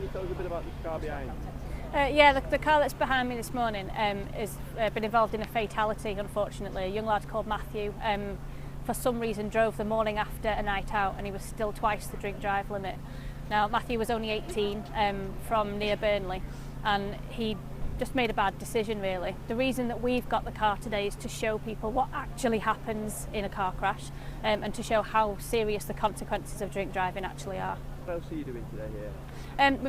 you tell us a bit about this car behind? Yeah, the car that's behind me this morning has been involved in a fatality, unfortunately. A young lad called Matthew, for some reason, drove the morning after a night out, and he was still twice the drink drive limit. Now, Matthew was only 18, from near Burnley, and he just made a bad decision, really. The reason that we've got the car today is to show people what actually happens in a car crash, and to show how serious the consequences of drink driving actually are. What else are you doing today here?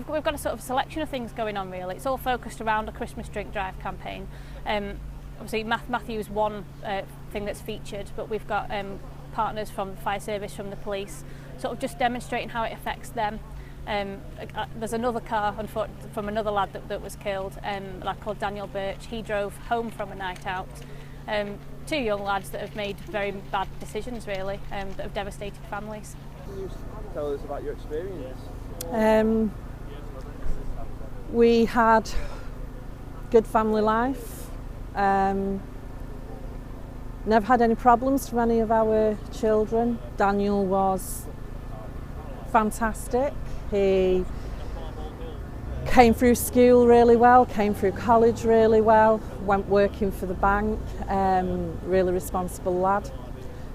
We've got a sort of selection of things going on, really. It's all focused around a Christmas drink drive campaign. Obviously, Matthew's one thing that's featured, but we've got partners from the fire service, from the police, sort of just demonstrating how it affects them. There's another car from another lad that was killed, a lad called Daniel Birch. He drove home from a night out. Two young lads that have made very bad decisions, really, that have devastated families. Can you tell us about your experience? We had good family life. Never had any problems from any of our children. Daniel was fantastic. He came through school really well, came through college really well, went working for the bank, really responsible lad.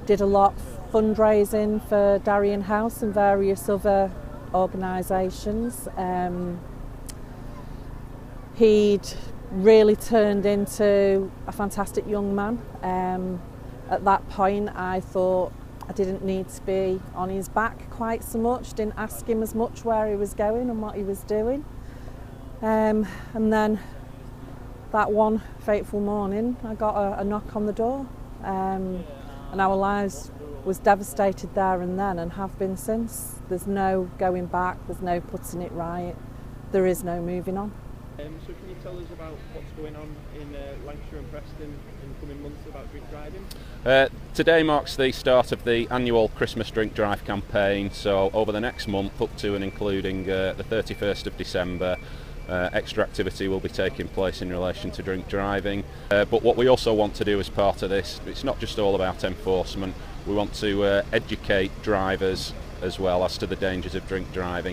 Did a lot of fundraising for Darien House and various other organisations. He'd really turned into a fantastic young man. At that point I thought I didn't need to be on his back quite so much, didn't ask him as much where he was going and what he was doing. And then that one fateful morning I got a knock on the door, and our lives was devastated there and then, and have been since. There's no going back, there's no putting it right, there is no moving on. So can you tell us about what's going on in Lancashire and Preston in the coming months about drink driving? Today marks the start of the annual Christmas drink drive campaign, so over the next month up to and including the 31st of December, extra activity will be taking place in relation to drink driving. But what we also want to do as part of this, it's not just all about enforcement, we want to educate drivers as well as to the dangers of drink driving.